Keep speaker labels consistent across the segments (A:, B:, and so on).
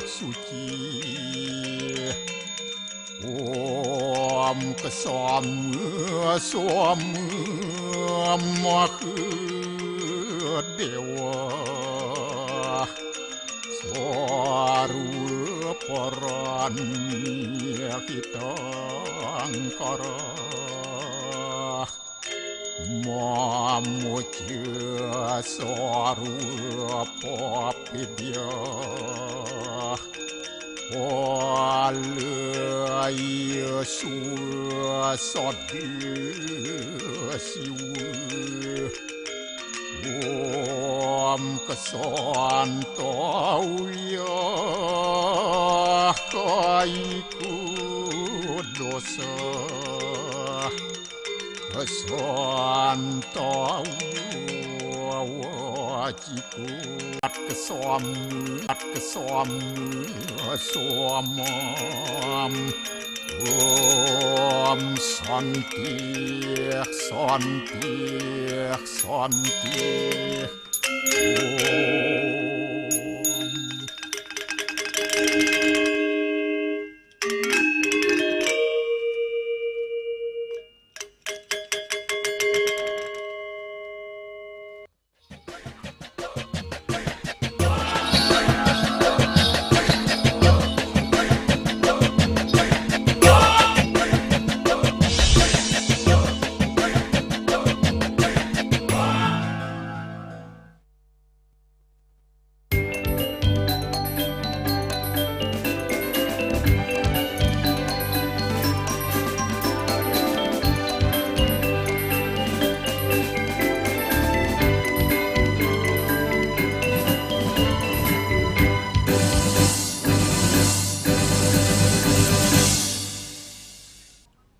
A: suci. Om kesama dewa Swaru peran kita angkara Mamuja Swaru papidya Wala Yesu sadya siwa Om kesantauya kaiku dosa kesantauya wajiku kesam somam Om Santi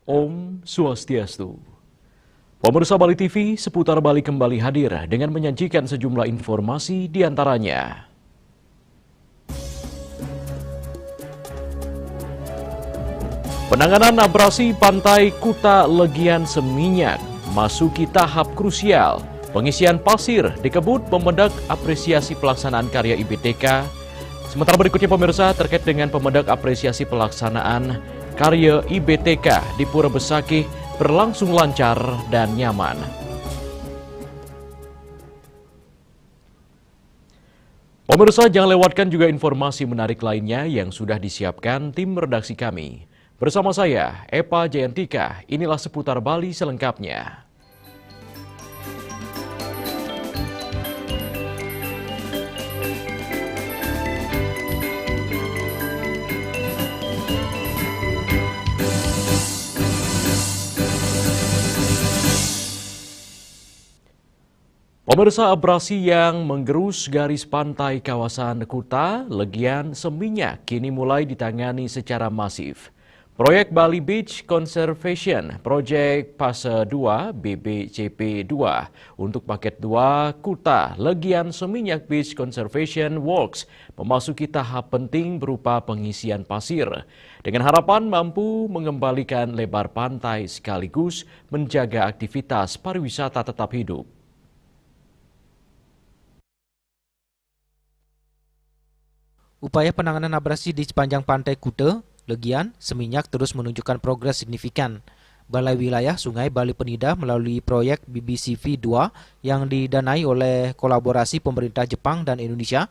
B: Om Swastiastu. Pemirsa Bali TV, Seputar Bali kembali hadir dengan menyajikan sejumlah informasi diantaranya. Penanganan abrasi pantai Kuta Legian Seminyak masuki tahap krusial. Pengisian pasir dikebut pemedak apresiasi pelaksanaan karya IBTK. Sementara berikutnya pemirsa terkait dengan pemedak apresiasi pelaksanaan karya IBTK di Pura Besakih berlangsung lancar dan nyaman. Pemirsa, jangan lewatkan juga informasi menarik lainnya yang sudah disiapkan tim redaksi kami. Bersama saya, Epa Jayantika, inilah Seputar Bali selengkapnya. Pemirsa, abrasi yang menggerus garis pantai kawasan Kuta Legian Seminyak kini mulai ditangani secara masif. Proyek Bali Beach Conservation Project Fase 2 BBCP 2 untuk paket 2 Kuta Legian Seminyak Beach Conservation Works memasuki tahap penting berupa pengisian pasir dengan harapan mampu mengembalikan lebar pantai sekaligus menjaga aktivitas pariwisata tetap hidup.
C: Upaya penanganan abrasi di sepanjang pantai Kuta, Legian, Seminyak terus menunjukkan progres signifikan. Balai Wilayah Sungai Bali Penida melalui proyek BBCV 2 yang didanai oleh kolaborasi pemerintah Jepang dan Indonesia,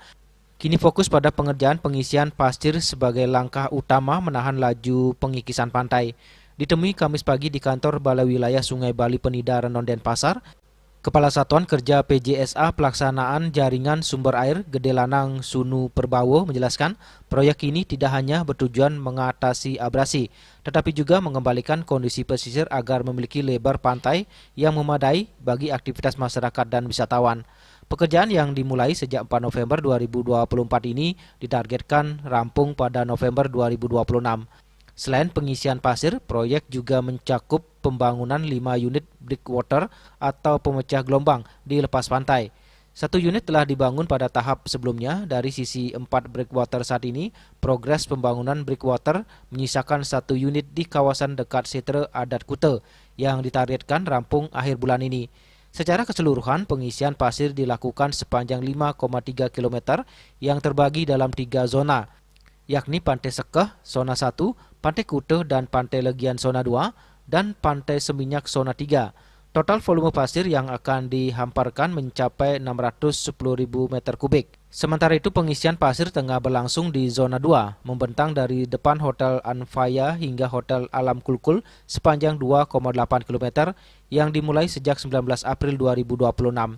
C: kini fokus pada pengerjaan pengisian pasir sebagai langkah utama menahan laju pengikisan pantai. Ditemui Kamis pagi di kantor Balai Wilayah Sungai Bali Penida Renon Denpasar, Kepala Satuan Kerja PJSA Pelaksanaan Jaringan Sumber Air Gede Lanang Sunu Perbawo menjelaskan proyek ini tidak hanya bertujuan mengatasi abrasi, tetapi juga mengembalikan kondisi pesisir agar memiliki lebar pantai yang memadai bagi aktivitas masyarakat dan wisatawan. Pekerjaan yang dimulai sejak 4 November 2024 ini ditargetkan rampung pada November 2026. Selain pengisian pasir, proyek juga mencakup pembangunan 5 unit breakwater atau pemecah gelombang di lepas pantai. 1 unit telah dibangun pada tahap sebelumnya. Dari sisi 4 breakwater saat ini, progres pembangunan breakwater menyisakan 1 unit di kawasan dekat Setre Adat Kuta yang ditargetkan rampung akhir bulan ini. Secara keseluruhan, pengisian pasir dilakukan sepanjang 5,3 km yang terbagi dalam 3 zona. yakni Pantai Sekeh Zona 1, Pantai Kute dan Pantai Legian Zona 2, dan Pantai Seminyak Zona 3. Total volume pasir yang akan dihamparkan mencapai 610.000 meter kubik. Sementara itu pengisian pasir tengah berlangsung di Zona 2, membentang dari depan Hotel Anfaya hingga Hotel Alam Kulkul sepanjang 2,8 km yang dimulai sejak 19 April 2026.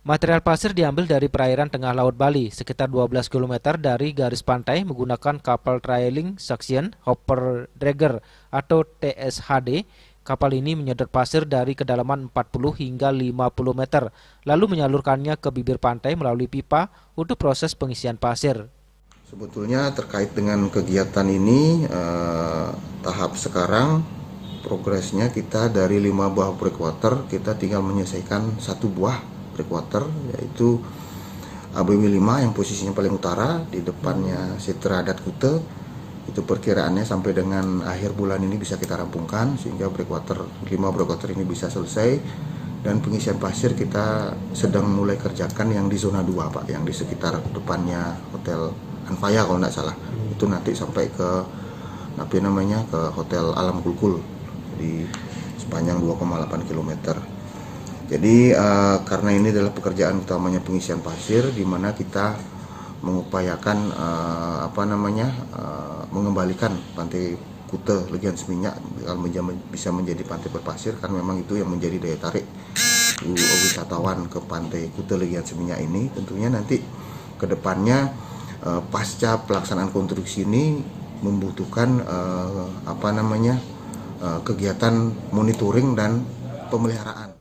C: Material pasir diambil dari perairan tengah Laut Bali, sekitar 12 km dari garis pantai menggunakan kapal trailing suction hopper dragger atau TSHD. Kapal ini menyedot pasir dari kedalaman 40 hingga 50 meter, lalu menyalurkannya ke bibir pantai melalui pipa untuk proses pengisian pasir.
D: Sebetulnya terkait dengan kegiatan ini, tahap sekarang progresnya kita dari 5 buah breakwater, kita tinggal menyelesaikan 1 buah breakwater, yaitu ABW5 yang posisinya paling utara, di depannya Sitra Adat Kute. Itu perkiraannya sampai dengan akhir bulan ini bisa kita rampungkan sehingga 5 breakwater ini bisa selesai, dan pengisian pasir kita sedang mulai kerjakan yang di zona 2 Pak, yang di sekitar depannya Hotel Anfaya kalau tidak salah. Itu nanti sampai ke ke Hotel Alam Kulkul di sepanjang 2,8 km. Jadi karena ini adalah pekerjaan utamanya pengisian pasir, di mana kita mengupayakan mengembalikan Pantai Kute Legian Seminyak bisa menjadi pantai berpasir, karena memang itu yang menjadi daya tarik wisatawan ke Pantai Kute Legian Seminyak ini. Tentunya nanti ke depannya pasca pelaksanaan konstruksi ini membutuhkan kegiatan monitoring dan pemeliharaan.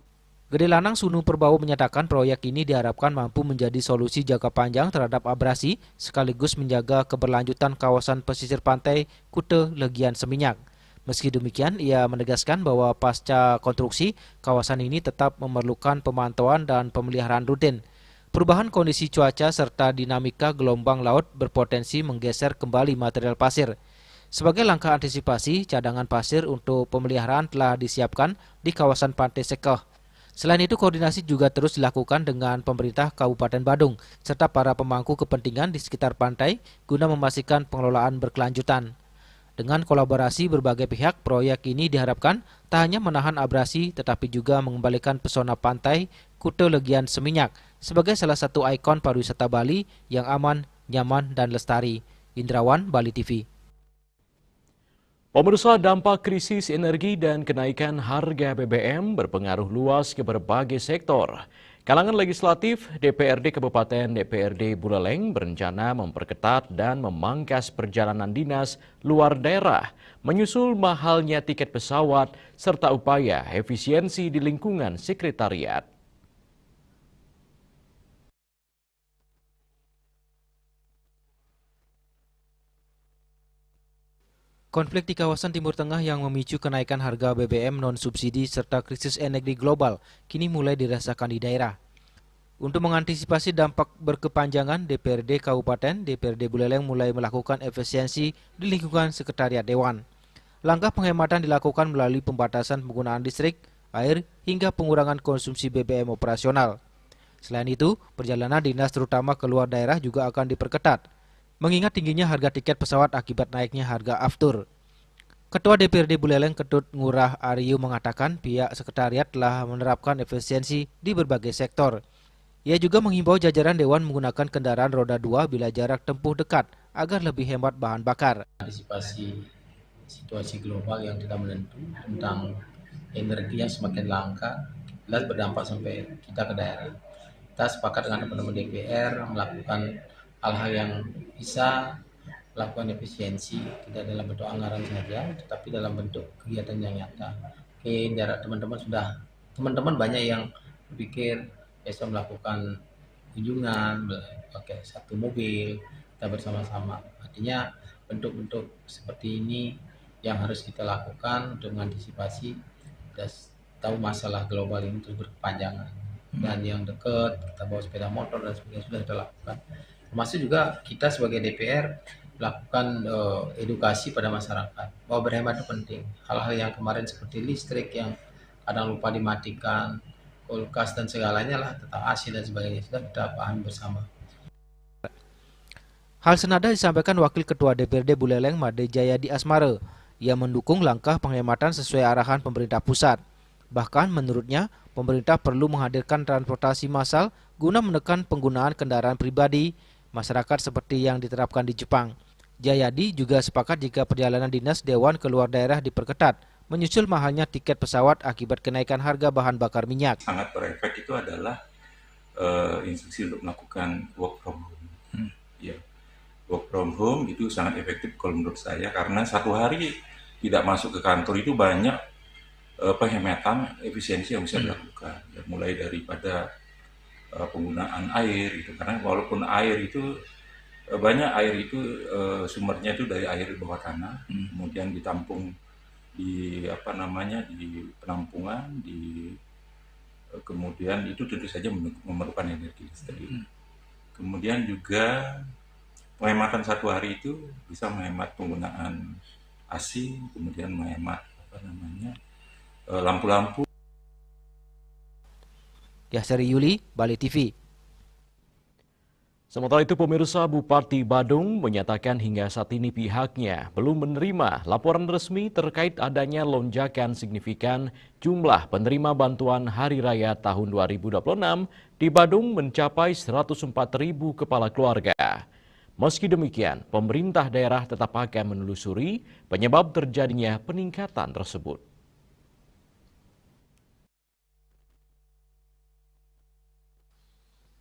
C: Gede Lanang Sunu Perbau menyatakan proyek ini diharapkan mampu menjadi solusi jangka panjang terhadap abrasi sekaligus menjaga keberlanjutan kawasan pesisir pantai Kute Legian Seminyak. Meski demikian, ia menegaskan bahwa pasca konstruksi, kawasan ini tetap memerlukan pemantauan dan pemeliharaan rutin. Perubahan kondisi cuaca serta dinamika gelombang laut berpotensi menggeser kembali material pasir. Sebagai langkah antisipasi, cadangan pasir untuk pemeliharaan telah disiapkan di kawasan Pantai Sekeh. Selain itu, koordinasi juga terus dilakukan dengan pemerintah Kabupaten Badung serta para pemangku kepentingan di sekitar pantai guna memastikan pengelolaan berkelanjutan. Dengan kolaborasi berbagai pihak, proyek ini diharapkan tak hanya menahan abrasi tetapi juga mengembalikan pesona pantai Kute Legian Seminyak sebagai salah satu ikon pariwisata Bali yang aman, nyaman, dan lestari. Indrawan, Bali TV.
B: Pemirsa, dampak krisis energi dan kenaikan harga BBM berpengaruh luas ke berbagai sektor. Kalangan legislatif, DPRD Kabupaten DPRD Buleleng berencana memperketat dan memangkas perjalanan dinas luar daerah, menyusul mahalnya tiket pesawat serta upaya efisiensi di lingkungan sekretariat.
C: Konflik di kawasan Timur Tengah yang memicu kenaikan harga BBM non-subsidi serta krisis energi global kini mulai dirasakan di daerah. Untuk mengantisipasi dampak berkepanjangan, DPRD Kabupaten DPRD Buleleng mulai melakukan efisiensi di lingkungan sekretariat Dewan. Langkah penghematan dilakukan melalui pembatasan penggunaan listrik, air, hingga pengurangan konsumsi BBM operasional. Selain itu, perjalanan dinas terutama ke luar daerah juga akan diperketat, mengingat tingginya harga tiket pesawat akibat naiknya harga aftur. Ketua DPRD Buleleng Ketut Ngurah Aryu mengatakan pihak sekretariat telah menerapkan efisiensi di berbagai sektor. Ia juga menghimbau jajaran Dewan menggunakan kendaraan roda 2 bila jarak tempuh dekat agar lebih hemat bahan bakar.
E: Antisipasi situasi global yang tidak menentu tentang energi yang semakin langka dan berdampak sampai kita ke daerah. Kita sepakat dengan teman-teman DPR melakukan hal-hal yang bisa melakukan efisiensi, tidak dalam bentuk anggaran saja, tetapi dalam bentuk kegiatan yang nyata. Oke, teman-teman banyak yang berpikir bisa melakukan kunjungan, pakai satu mobil, kita bersama-sama. Artinya bentuk-bentuk seperti ini yang harus kita lakukan untuk mengantisipasi dan tahu masalah global ini terus berkepanjangan. Dan yang dekat, kita bawa sepeda motor dan sebagainya sudah kita lakukan. Termasuk juga kita sebagai DPR melakukan edukasi pada masyarakat bahwa berhemat itu penting. Hal-hal yang kemarin seperti listrik yang kadang lupa dimatikan, kulkas dan segalanya lah, tetap AC dan sebagainya sudah kita pahami bersama.
C: Hal senada disampaikan Wakil Ketua DPRD Buleleng Made Jayadi Asmara. Ia mendukung langkah penghematan sesuai arahan pemerintah pusat. Bahkan menurutnya, pemerintah perlu menghadirkan transportasi massal guna menekan penggunaan kendaraan pribadi masyarakat seperti yang diterapkan di Jepang. Jayadi juga sepakat jika perjalanan dinas Dewan keluar daerah diperketat, menyusul mahalnya tiket pesawat akibat kenaikan harga bahan bakar minyak.
F: Sangat berefek itu adalah instruksi untuk melakukan work from home. Ya, work from home itu sangat efektif kalau menurut saya, karena satu hari tidak masuk ke kantor itu banyak penghematan efisiensi yang bisa dilakukan. Ya, mulai daripada penggunaan air itu, karena walaupun air itu banyak air itu sumbernya itu dari air di bawah tanah, kemudian ditampung di di penampungan, kemudian itu tentu saja memerlukan energi listrik. Kemudian juga penghematan satu hari itu bisa menghemat penggunaan AC, kemudian menghemat lampu-lampu.
C: Yasari Yuli, Bali TV.
B: Sementara itu, pemirsa, Bupati Badung menyatakan hingga saat ini pihaknya belum menerima laporan resmi terkait adanya lonjakan signifikan jumlah penerima bantuan Hari Raya tahun 2026 di Badung mencapai 104.000 kepala keluarga. Meski demikian, pemerintah daerah tetap akan menelusuri penyebab terjadinya peningkatan tersebut.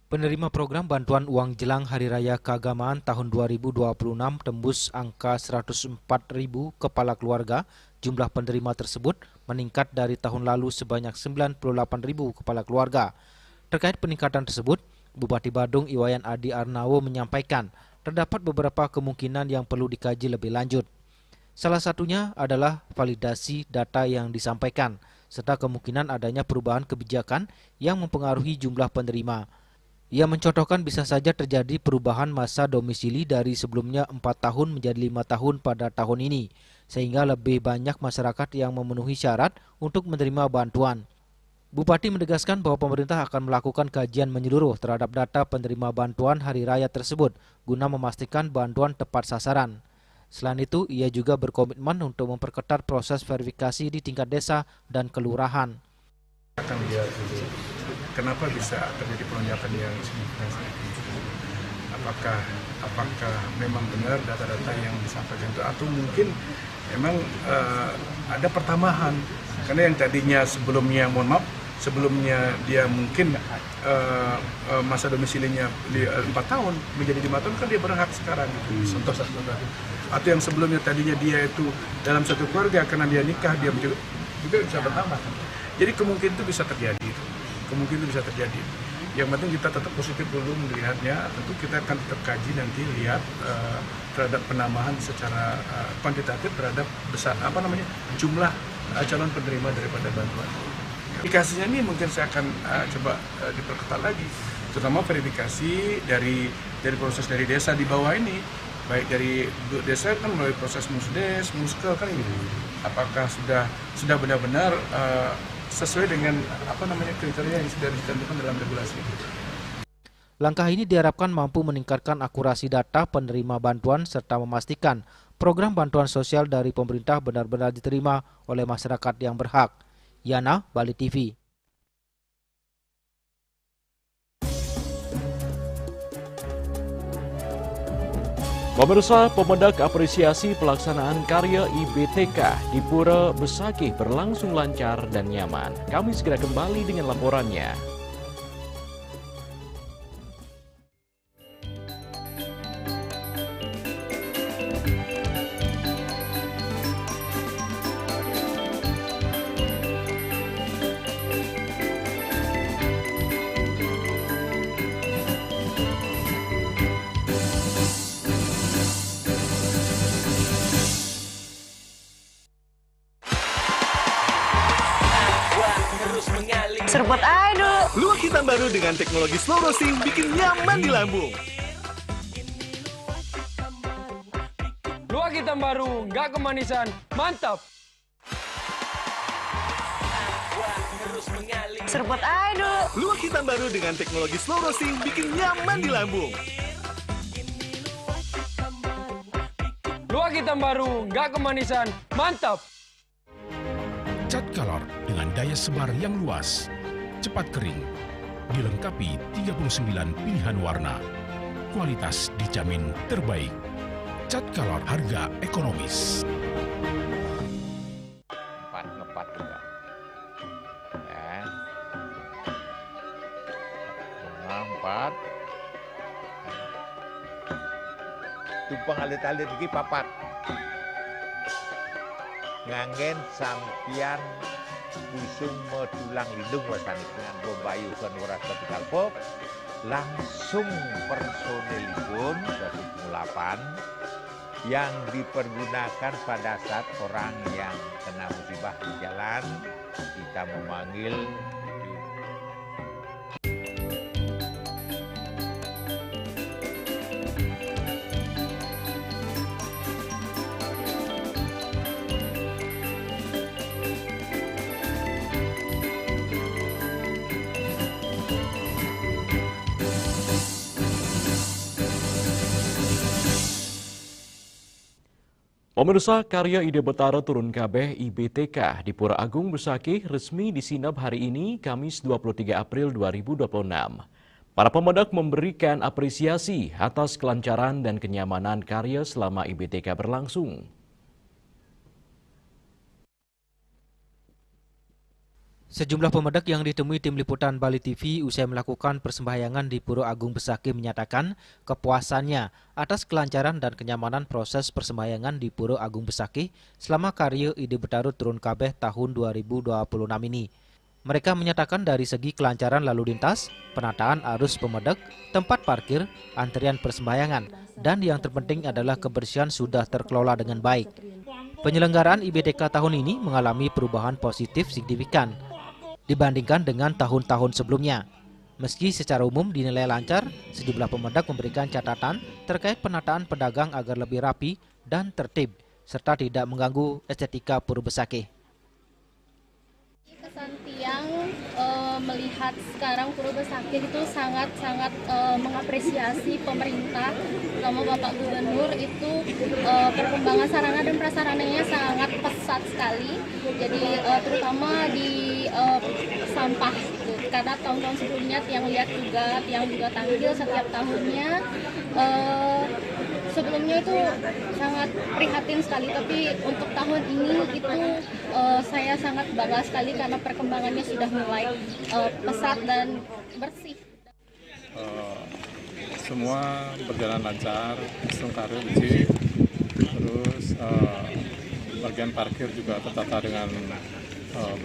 C: Penerima program bantuan uang jelang Hari Raya Keagamaan tahun 2026 tembus angka 104.000 kepala keluarga. Jumlah penerima tersebut meningkat dari tahun lalu sebanyak 98.000 kepala keluarga. Terkait peningkatan tersebut, Bupati Badung Iwayan Adi Arnawo menyampaikan terdapat beberapa kemungkinan yang perlu dikaji lebih lanjut. Salah satunya adalah validasi data yang disampaikan, serta kemungkinan adanya perubahan kebijakan yang mempengaruhi jumlah penerima. Ia mencontohkan bisa saja terjadi perubahan masa domisili dari sebelumnya 4 tahun menjadi 5 tahun pada tahun ini, sehingga lebih banyak masyarakat yang memenuhi syarat untuk menerima bantuan. Bupati menegaskan bahwa pemerintah akan melakukan kajian menyeluruh terhadap data penerima bantuan Hari Raya tersebut guna memastikan bantuan tepat sasaran. Selain itu, ia juga berkomitmen untuk memperketat proses verifikasi di tingkat desa dan kelurahan.
G: Akan lihat dulu kenapa bisa terjadi pelonjakan yang signifikan seperti itu. Apakah memang benar data-data yang disampaikan itu, atau mungkin memang ada pertambahan, karena yang tadinya sebelumnya dia mungkin masa domisilinya 4 tahun menjadi 5 tahun, kan dia berhak sekarang gitu. Contoh satu, atau yang sebelumnya tadinya dia itu dalam satu keluarga karena dia nikah, dia juga bisa bertambah. Jadi kemungkinan itu bisa terjadi. Yang penting kita tetap positif dulu melihatnya. Tentu kita akan tetap kaji nanti, lihat terhadap penambahan secara kuantitatif terhadap jumlah calon penerima daripada bantuan. Verifikasinya ini mungkin saya akan coba diperketat lagi, terutama verifikasi dari proses dari desa di bawah ini, baik dari desa kan melalui proses musdes, muskel kan ini. Apakah sudah benar-benar sesuai dengan kriteria yang sudah ditentukan dalam regulasi.
C: Langkah ini diharapkan mampu meningkatkan akurasi data penerima bantuan serta memastikan program bantuan sosial dari pemerintah benar-benar diterima oleh masyarakat yang berhak. Yana, Bali TV.
B: Pemirsa, pemendak apresiasi pelaksanaan karya IBTK di Pura Besakih berlangsung lancar dan nyaman. Kami segera kembali dengan laporannya.
H: Seruput aduh.
I: Luwak hitam baru dengan teknologi slow roasting bikin nyaman di lambung.
J: Luwak hitam baru, nggak kemanisan, mantap.
H: Seruput aduh.
I: Luwak hitam baru dengan teknologi slow roasting bikin nyaman di lambung.
J: Luak hitam baru, nggak kemanisan, mantap!
K: Cat color dengan daya sebar yang luas, cepat kering, dilengkapi 39 pilihan warna. Kualitas dijamin terbaik. Cat color harga ekonomis.
A: Ngepat juga. Ya. 4. Tumpang alit-alit lagi papat. Ngangen sampian busung metulang lindung wasani dengan bombayu kan waras kapital pop langsung personelipun 108 yang dipergunakan pada saat orang yang kena musibah di jalan kita memanggil
B: Pemirsa, karya Ide Betara Turun Kabeh IBTK di Pura Agung Besakih resmi disinap hari ini, Kamis 23 April 2026. Para pemedak memberikan apresiasi atas kelancaran dan kenyamanan karya selama IBTK berlangsung.
C: Sejumlah pemedak yang ditemui tim liputan Bali TV usai melakukan persembahyangan di Pura Agung Besakih menyatakan kepuasannya atas kelancaran dan kenyamanan proses persembahyangan di Pura Agung Besakih selama karya Ide Betara Turun Kabeh tahun 2026 ini. Mereka menyatakan dari segi kelancaran lalu lintas, penataan arus pemedak, tempat parkir, antrian persembahyangan, dan yang terpenting adalah kebersihan sudah terkelola dengan baik. Penyelenggaraan IBTK tahun ini mengalami perubahan positif signifikan dibandingkan dengan tahun-tahun sebelumnya. Meski secara umum dinilai lancar, sejumlah pemedak memberikan catatan terkait penataan pedagang agar lebih rapi dan tertib, serta tidak mengganggu estetika Pura Besakih.
L: Kesan tiang melihat sekarang Pura Besakih itu sangat-sangat mengapresiasi pemerintah, terutama Bapak Gubernur itu perkembangan sarana dan prasarananya sangat pesat sekali. Jadi terutama di sampah gitu. Karena tahun-tahun sebelumnya tiang lihat juga, tiang juga tanggil setiap tahunnya. Sebelumnya itu sangat prihatin sekali, tapi untuk tahun ini itu saya sangat bangga sekali karena perkembangannya sudah mulai pesat dan bersih.
M: Semua berjalan lancar, sistem karya bersih, terus bagian parkir juga tertata dengan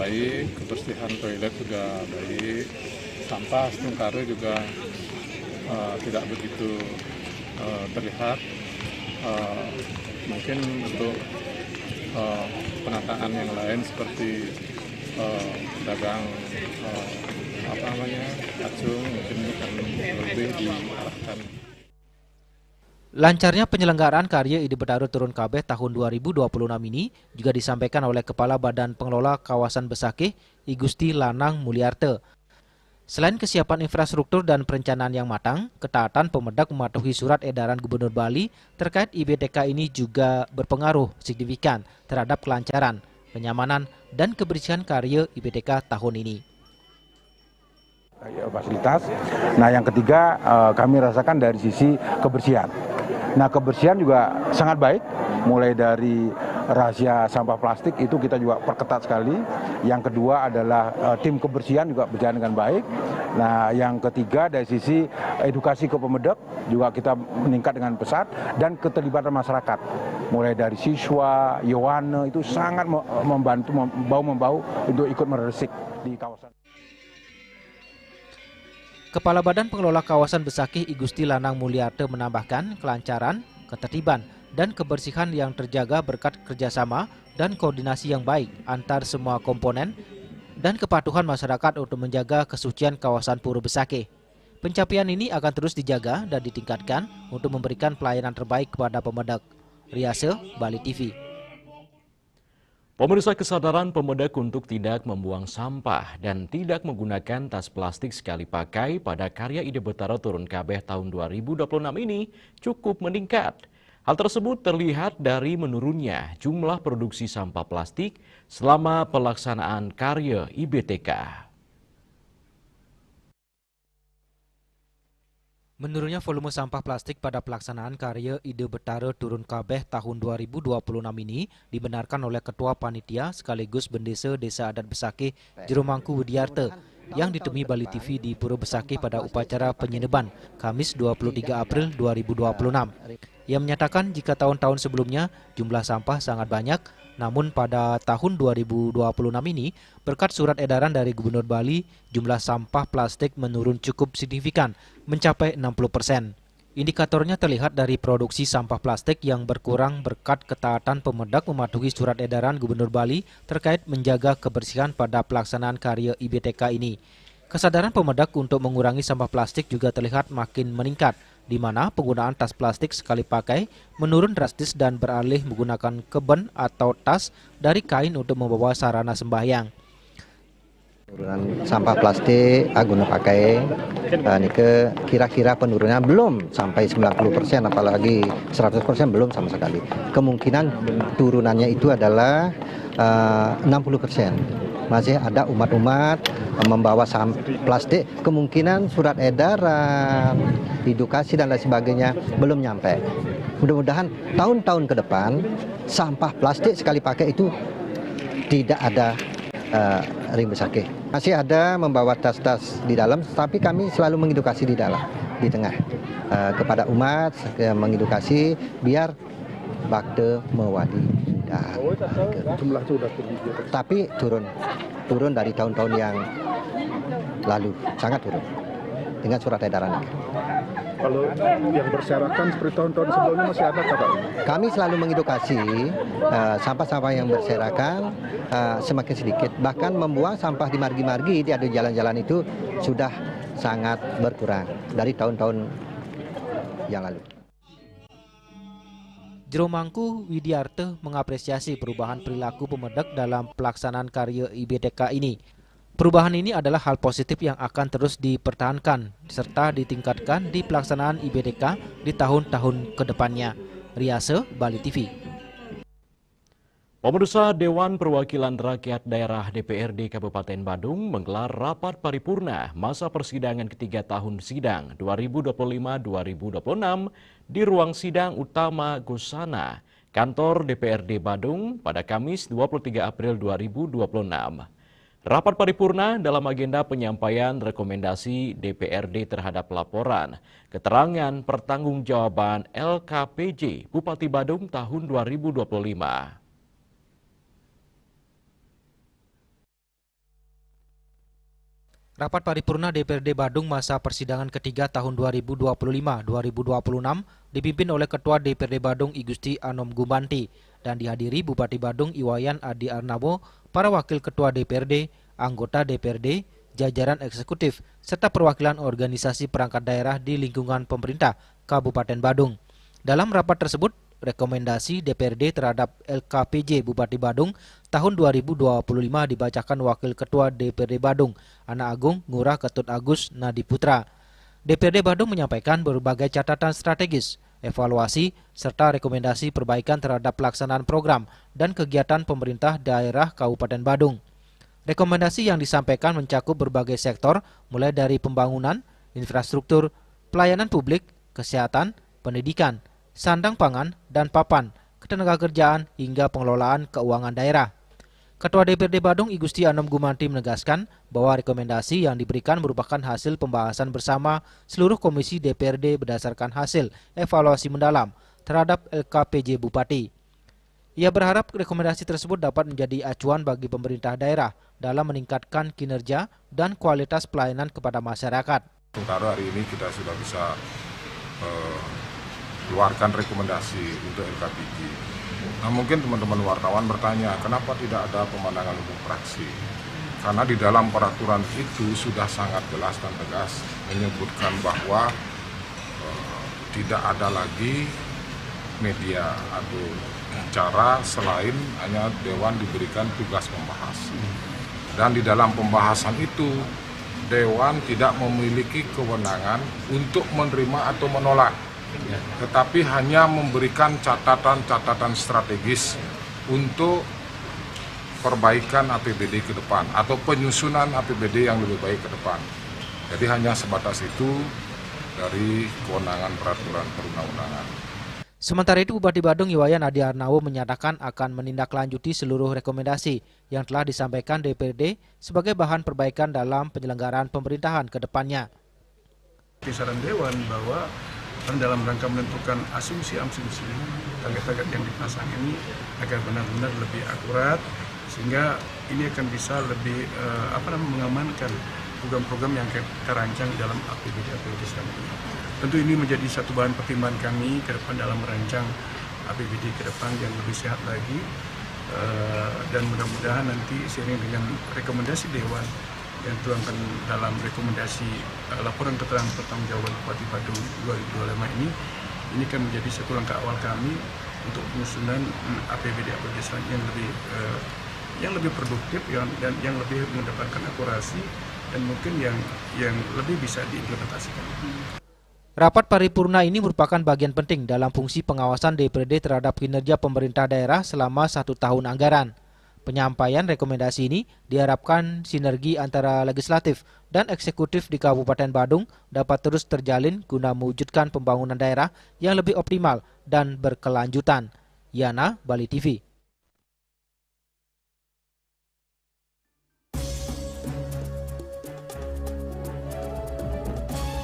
M: baik, kebersihan toilet juga baik, sampah sistem karya juga tidak begitu terlihat. Mungkin untuk penataan yang lain seperti pedagang acung mungkin akan lebih diarahkan.
C: Lancarnya penyelenggaraan karya Ide Betara Turun Kabeh tahun 2026 ini juga disampaikan oleh Kepala Badan Pengelola Kawasan Besakih, I Gusti Lanang Mulyarte. Selain kesiapan infrastruktur dan perencanaan yang matang, ketaatan pemedak mematuhi surat edaran Gubernur Bali terkait IBTK ini juga berpengaruh signifikan terhadap kelancaran, kenyamanan, dan kebersihan karya IBTK tahun ini.
N: Fasilitas. Nah, yang ketiga kami rasakan dari sisi kebersihan. Nah, kebersihan juga sangat baik, mulai dari rahasia sampah plastik itu kita juga perketat sekali. Yang kedua adalah tim kebersihan juga berjalan dengan baik. Nah, yang ketiga dari sisi edukasi ke pemedak juga kita meningkat dengan pesat, dan keterlibatan masyarakat. Mulai dari siswa, Yohane itu sangat membantu, membau untuk ikut meresik di kawasan.
C: Kepala Badan Pengelola Kawasan Besakih I Gusti Lanang Mulyarte menambahkan kelancaran, ketertiban, dan kebersihan yang terjaga berkat kerjasama dan koordinasi yang baik antar semua komponen dan kepatuhan masyarakat untuk menjaga kesucian kawasan Pura Besakih. Pencapaian ini akan terus dijaga dan ditingkatkan untuk memberikan pelayanan terbaik kepada pemedak. Riase, Bali TV.
B: Pemirsa, kesadaran pemedak untuk tidak membuang sampah dan tidak menggunakan tas plastik sekali pakai pada karya Ide Betara Turun Kabeh tahun 2026 ini cukup meningkat. Hal tersebut terlihat dari menurunnya jumlah produksi sampah plastik selama pelaksanaan karya IBTK.
C: Menurunnya volume sampah plastik pada pelaksanaan karya Ide Betara Turun Kabeh tahun 2026 ini dibenarkan oleh Ketua Panitia sekaligus Bendesa Desa Adat Besakih Jero Mangku Widiarte yang ditemui Bali TV di Pura Besakih pada upacara penyeneban Kamis 23 April 2026. Ia menyatakan jika tahun-tahun sebelumnya jumlah sampah sangat banyak, namun pada tahun 2026 ini berkat surat edaran dari Gubernur Bali, jumlah sampah plastik menurun cukup signifikan, mencapai 60%. Indikatornya terlihat dari produksi sampah plastik yang berkurang berkat ketaatan Pemedak mematuhi surat edaran Gubernur Bali terkait menjaga kebersihan pada pelaksanaan karya IBTK ini. Kesadaran Pemedak untuk mengurangi sampah plastik juga terlihat makin meningkat, di mana penggunaan tas plastik sekali pakai menurun drastis dan beralih menggunakan keben atau tas dari kain untuk membawa sarana sembahyang.
O: Penurunan sampah plastik guna pakai nike kira-kira penurunan belum sampai 90%, apalagi 100% belum sama sekali. Kemungkinan turunannya itu adalah 60%. Masih ada umat-umat membawa sampah plastik, kemungkinan surat edaran, edukasi dan lain sebagainya belum nyampe. Mudah-mudahan tahun-tahun ke depan sampah plastik sekali pakai itu tidak ada ring besakih. Masih ada membawa tas-tas di dalam, tapi kami selalu mengedukasi di dalam, di tengah kepada umat, mengedukasi biar bakte mewadi.
M: Jumlah itu sudah tinggi.
O: Tapi turun dari tahun-tahun yang lalu, sangat turun dengan surat edaran.
M: Kalau yang berserakan seperti tahun-tahun sebelumnya masih ada Pak?
O: Kami selalu mengedukasi sampah-sampah yang berserakan semakin sedikit. Bahkan membuang sampah di margi-margi di jalan-jalan itu sudah sangat berkurang dari tahun-tahun yang lalu.
C: Jero Mangku Widiarte mengapresiasi perubahan perilaku Pemedak dalam pelaksanaan karya IBTK ini. Perubahan ini adalah hal positif yang akan terus dipertahankan serta ditingkatkan di pelaksanaan IBTK di tahun-tahun ke depannya. Riase, Bali TV.
B: Pemirsa, Dewan Perwakilan Rakyat Daerah DPRD Kabupaten Badung menggelar rapat paripurna masa persidangan ketiga tahun sidang 2025-2026 di ruang sidang utama Gusana, kantor DPRD Badung pada Kamis 23 April 2026. Rapat paripurna dalam agenda penyampaian rekomendasi DPRD terhadap laporan keterangan pertanggungjawaban LKPJ Bupati Badung tahun 2025.
C: Rapat paripurna DPRD Badung masa persidangan ketiga tahun 2025-2026 dipimpin oleh Ketua DPRD Badung I Gusti Anom Gumanti dan dihadiri Bupati Badung Iwayan Adi Arnabo, para wakil Ketua DPRD, anggota DPRD, jajaran eksekutif, serta perwakilan organisasi perangkat daerah di lingkungan pemerintah Kabupaten Badung. Dalam rapat tersebut, rekomendasi DPRD terhadap LKPJ Bupati Badung tahun 2025 dibacakan Wakil Ketua DPRD Badung, Anak Agung Ngurah Ketut Agus Nadi Putra. DPRD Badung menyampaikan berbagai catatan strategis, evaluasi, serta rekomendasi perbaikan terhadap pelaksanaan program dan kegiatan pemerintah daerah Kabupaten Badung. Rekomendasi yang disampaikan mencakup berbagai sektor, mulai dari pembangunan, infrastruktur, pelayanan publik, kesehatan, pendidikan, sandang pangan dan papan, ketenagakerjaan hingga pengelolaan keuangan daerah. Ketua DPRD Badung I Gusti Anom Gumanti menegaskan bahwa rekomendasi yang diberikan merupakan hasil pembahasan bersama seluruh komisi DPRD berdasarkan hasil evaluasi mendalam terhadap LKPJ Bupati. Ia berharap rekomendasi tersebut dapat menjadi acuan bagi pemerintah daerah dalam meningkatkan kinerja dan kualitas pelayanan kepada masyarakat.
P: Sementara hari ini kita sudah bisa keluarkan rekomendasi untuk LKPJ. Nah, mungkin teman-teman wartawan bertanya, kenapa tidak ada pemandangan hukum praksi? Karena di dalam peraturan itu sudah sangat jelas dan tegas menyebutkan bahwa tidak ada lagi media atau cara selain hanya Dewan diberikan tugas membahas. Dan di dalam pembahasan itu, Dewan tidak memiliki kewenangan untuk menerima atau menolak tetapi hanya memberikan catatan-catatan strategis untuk perbaikan APBD ke depan atau penyusunan APBD yang lebih baik ke depan. Jadi hanya sebatas itu dari kewenangan peraturan perundang-undangan.
C: Sementara itu, Bupati Badung Iwayan Adi Arnawo menyatakan akan menindaklanjuti seluruh rekomendasi yang telah disampaikan DPRD sebagai bahan perbaikan dalam penyelenggaraan pemerintahan ke depannya.
G: Saran Dewan bahwa dalam rangka menentukan asumsi-asumsi target-target yang dipasang ini agar benar-benar lebih akurat, sehingga ini akan bisa lebih mengamankan program-program yang kita rancang dalam APBD selanjutnya. Tentu ini menjadi satu bahan pertimbangan kami ke depan dalam merancang APBD ke depan yang lebih sehat lagi, dan mudah-mudahan nanti seiring dengan rekomendasi Dewan yang dituangkan dalam rekomendasi laporan keterangan pertanggungjawaban Bupati Badung 2025 ini kan menjadi satu langkah awal kami untuk penyusunan APBD selanjutnya yang lebih produktif dan yang lebih mendapatkan akurasi dan mungkin yang lebih bisa diimplementasikan.
C: Rapat paripurna ini merupakan bagian penting dalam fungsi pengawasan DPRD terhadap kinerja pemerintah daerah selama 1 tahun anggaran. Penyampaian rekomendasi ini diharapkan sinergi antara legislatif dan eksekutif di Kabupaten Badung dapat terus terjalin guna mewujudkan pembangunan daerah yang lebih optimal dan berkelanjutan. Yana, Bali TV.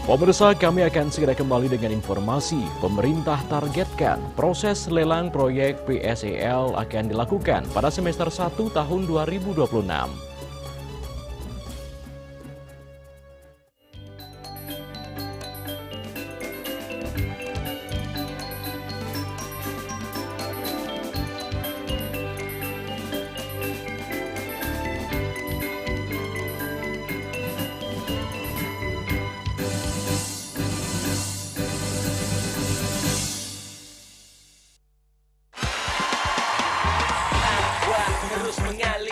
B: Pemirsa, kami akan segera kembali dengan informasi. Pemerintah targetkan proses lelang proyek PSEL akan dilakukan pada semester 1 tahun 2026.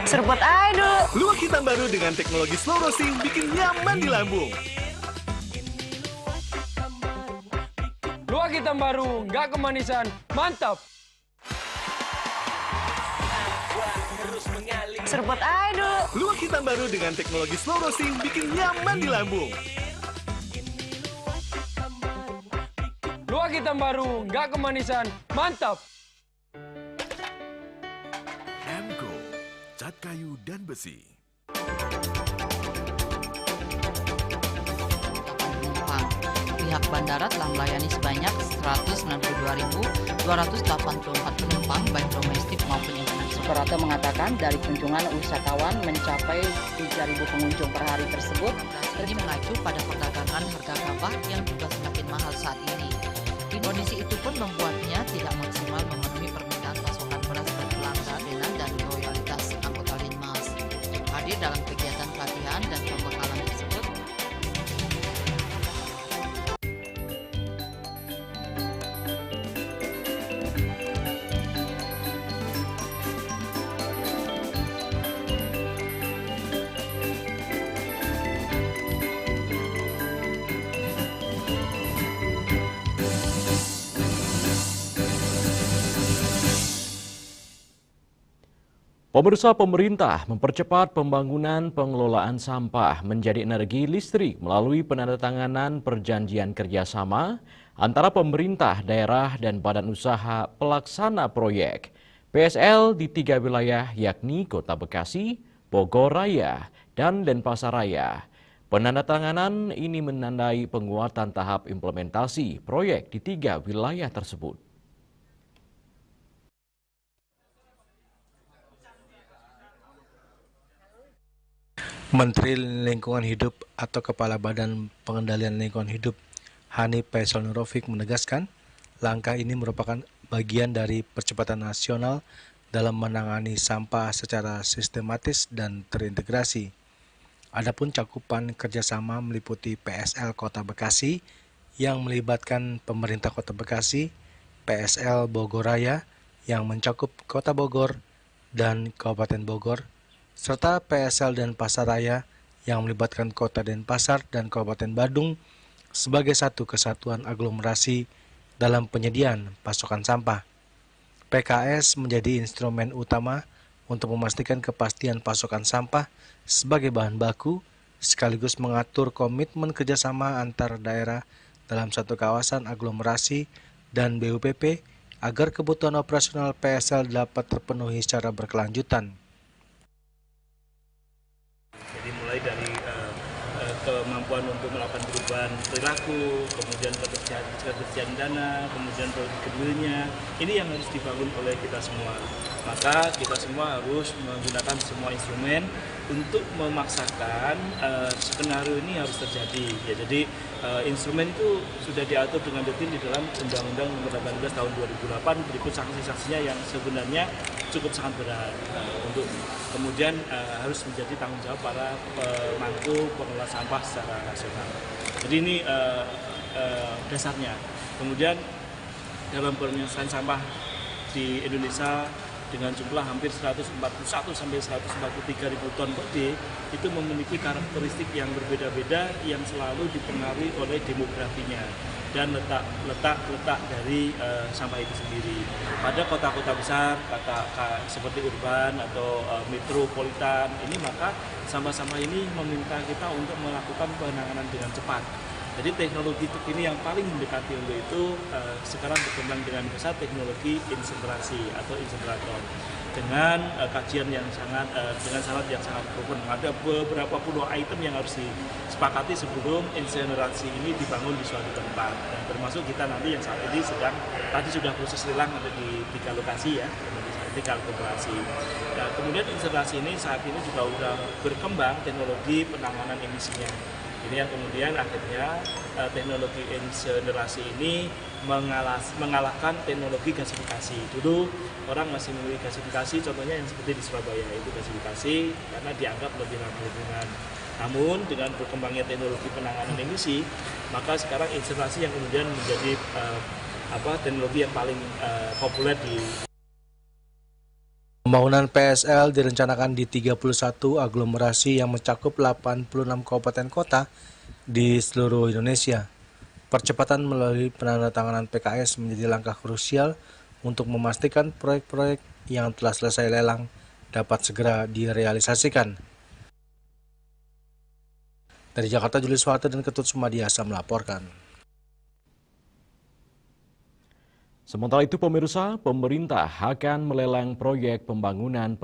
H: Serbot aduh.
I: Luwak hitam baru dengan teknologi slow roasting bikin nyaman di lambung.
J: Luwak hitam baru, nggak kemanisan, mantap.
H: Serbot aduh.
I: Luwak hitam baru dengan teknologi slow roasting bikin nyaman di lambung.
J: Luwak hitam baru, nggak kemanisan, mantap.
I: Cat kayu dan besi.
Q: Pihak bandara telah melayani sebanyak 192.284 penumpang baik domestik maupun internasional.
R: Suprapto mengatakan dari kunjungan wisatawan mencapai 3.000 pengunjung per hari tersebut.
Q: Ini mengacu pada perdagangan harga gabah yang juga semakin mahal saat ini. Kondisi itu pun membuatnya tidak maksimal memenuhi permintaan pasokan beras berkelangka dengan dan loyalitas anggota Linmas. Hadir dalam kegiatan pelatihan dan pembekalan tersebut,
B: Pemirsa, pemerintah mempercepat pembangunan pengelolaan sampah menjadi energi listrik melalui penandatanganan perjanjian kerjasama antara pemerintah daerah dan badan usaha pelaksana proyek PSL di 3 wilayah yakni Kota Bekasi, Bogor Raya, dan Denpasar Raya. Penandatanganan ini menandai penguatan tahap implementasi proyek di 3 wilayah tersebut.
S: Menteri Lingkungan Hidup atau Kepala Badan Pengendalian Lingkungan Hidup Hanif Faisal Nurrofiq menegaskan langkah ini merupakan bagian dari percepatan nasional dalam menangani sampah secara sistematis dan terintegrasi. Adapun cakupan kerjasama meliputi PSL Kota Bekasi yang melibatkan pemerintah Kota Bekasi, PSL Bogor Raya yang mencakup Kota Bogor dan Kabupaten Bogor, serta PSL Denpasar Raya yang melibatkan Kota Denpasar dan Kabupaten Badung sebagai satu kesatuan aglomerasi dalam penyediaan pasokan sampah. PKS menjadi instrumen utama untuk memastikan kepastian pasokan sampah sebagai bahan baku, sekaligus mengatur komitmen kerjasama antar daerah dalam satu kawasan aglomerasi dan BUPP agar kebutuhan operasional PSL dapat terpenuhi secara berkelanjutan.
T: Jadi mulai dari kemampuan untuk melakukan perubahan perilaku, kemudian ketersediaan dana, kemudian kedulnya, ini yang harus dibangun oleh kita semua. Maka kita semua harus menggunakan semua instrumen untuk memaksakan skenario ini harus terjadi. Ya, jadi instrumen itu sudah diatur dengan detail di dalam Undang-Undang Nomor 18 Tahun 2008 berikut sanksi-sanksinya yang sebenarnya cukup sangat berat untuk kemudian harus menjadi tanggung jawab para pemangku pengelola sampah secara nasional. Jadi ini dasarnya. Kemudian dalam penyelesaian sampah di Indonesia dengan jumlah hampir 141 sampai 143 ribu ton per day itu memiliki karakteristik yang berbeda-beda yang selalu dipengaruhi oleh demografinya dan letak dari sampah itu sendiri. Pada kota-kota besar, seperti urban atau metropolitan ini, maka sampah-sampah ini meminta kita untuk melakukan penanganan dengan cepat. Jadi teknologi terkini yang paling mendekati untuk itu sekarang berkembang dengan besar teknologi insinerasi atau insinerator dengan kajian yang sangat dengan syarat yang sangat proven. Ada beberapa puluh item yang harus disepakati sebelum insinerasi ini dibangun di suatu tempat. Dan termasuk kita nanti yang saat ini tadi sudah proses lelang ada di 3 lokasi ya, di 3 kooperasi. Nah, kemudian insinerasi ini saat ini juga sudah berkembang teknologi penanganan emisinya. Ini yang kemudian akhirnya teknologi insinerasi ini mengalahkan teknologi gasifikasi. Dulu orang masih memilih gasifikasi, contohnya yang seperti di Surabaya itu gasifikasi karena dianggap lebih ramah lingkungan. Namun dengan berkembangnya teknologi penanganan emisi, maka sekarang insinerasi yang kemudian menjadi teknologi yang paling populer di.
S: Pembangunan PSL direncanakan di 31 aglomerasi yang mencakup 86 kabupaten kota di seluruh Indonesia. Percepatan melalui penandatanganan PKS menjadi langkah krusial untuk memastikan proyek-proyek yang telah selesai lelang dapat segera direalisasikan. Dari Jakarta, Julius Wate dan Ketut Sumadiasa melaporkan.
B: Sementara itu pemirsa, pemerintah akan melelang proyek pembangunan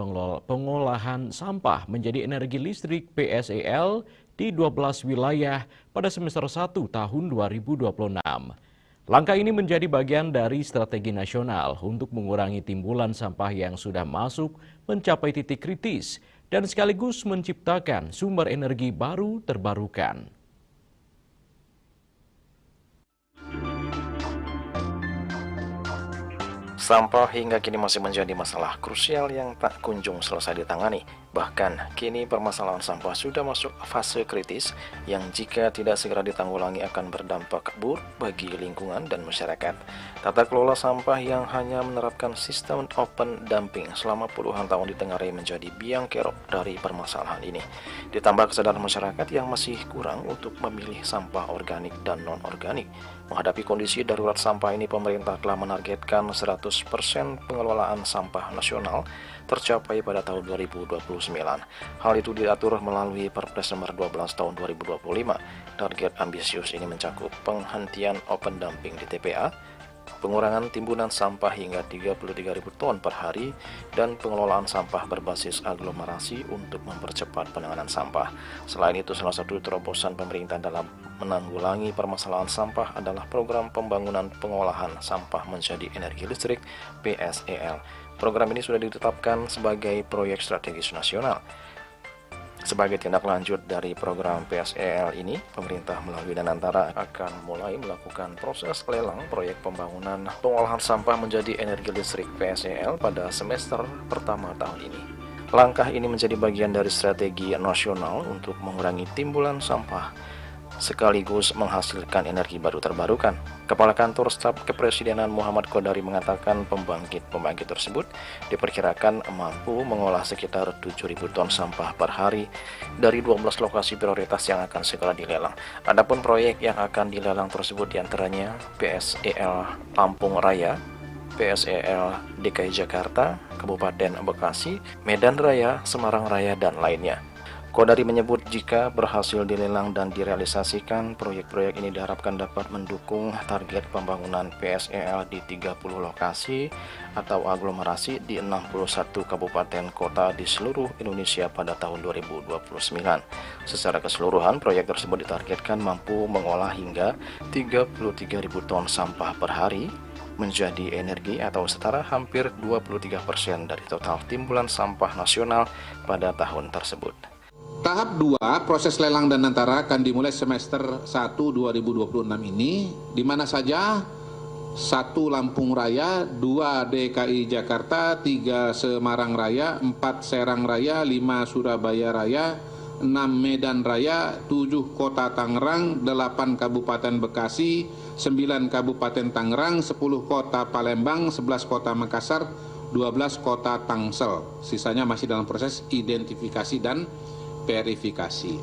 B: pengolahan sampah menjadi energi listrik PSEL di 12 wilayah pada semester 1 tahun 2026. Langkah ini menjadi bagian dari strategi nasional untuk mengurangi timbulan sampah yang sudah masuk mencapai titik kritis dan sekaligus menciptakan sumber energi baru terbarukan.
U: Sampah hingga kini masih menjadi masalah krusial yang tak kunjung selesai ditangani. Bahkan, kini permasalahan sampah sudah masuk fase kritis yang jika tidak segera ditanggulangi akan berdampak buruk bagi lingkungan dan masyarakat. Tata kelola sampah yang hanya menerapkan sistem open dumping selama puluhan tahun ditengarai menjadi biang kerok dari permasalahan ini. Ditambah kesadaran masyarakat yang masih kurang untuk memilih sampah organik dan non-organik. Menghadapi kondisi darurat sampah ini, pemerintah telah menargetkan 100% pengelolaan sampah nasional tercapai pada tahun 2029. Hal itu diatur melalui Perpres Nomor 12 Tahun 2025. Target ambisius ini mencakup penghentian open dumping di TPA, pengurangan timbunan sampah hingga 33.000 ton per hari, dan pengelolaan sampah berbasis aglomerasi untuk mempercepat penanganan sampah. Selain itu, salah satu terobosan pemerintah dalam menanggulangi permasalahan sampah adalah program pembangunan pengolahan sampah menjadi energi listrik PSEL. Program ini sudah ditetapkan sebagai proyek strategis nasional. Sebagai tindak lanjut dari program PSEL ini, pemerintah melalui Danantara akan mulai melakukan proses lelang proyek pembangunan pengolahan sampah menjadi energi listrik PSEL pada semester pertama tahun ini. Langkah ini menjadi bagian dari strategi nasional untuk mengurangi timbulan sampah. sekaligus menghasilkan energi baru terbarukan. Kepala Kantor Staf Kepresidenan Muhammad Qodari mengatakan pembangkit tersebut diperkirakan mampu mengolah sekitar 7.000 ton sampah per hari dari 12 lokasi prioritas yang akan segera dilelang. Adapun proyek yang akan dilelang tersebut diantaranya PSEL Lampung Raya, PSEL DKI Jakarta, Kabupaten Bekasi, Medan Raya, Semarang Raya, dan lainnya. Qodari menyebut jika berhasil dilelang dan direalisasikan, proyek-proyek ini diharapkan dapat mendukung target pembangunan PSEL di 30 lokasi atau aglomerasi di 61 kabupaten kota di seluruh Indonesia pada tahun 2029. Secara keseluruhan, proyek tersebut ditargetkan mampu mengolah hingga 33.000 ton sampah per hari menjadi energi atau setara hampir 23% dari total timbulan sampah nasional pada tahun tersebut.
D: Tahap 2 proses lelang dan antara akan dimulai semester 1 2026 ini, di mana saja 1 Lampung Raya, 2 DKI Jakarta, 3 Semarang Raya, 4 Serang Raya, 5 Surabaya Raya, 6 Medan Raya, 7 Kota Tangerang, 8 Kabupaten Bekasi, 9 Kabupaten Tangerang, 10 Kota Palembang, 11 Kota Makassar, 12 Kota Tangsel. Sisanya masih dalam proses identifikasi dan verifikasi.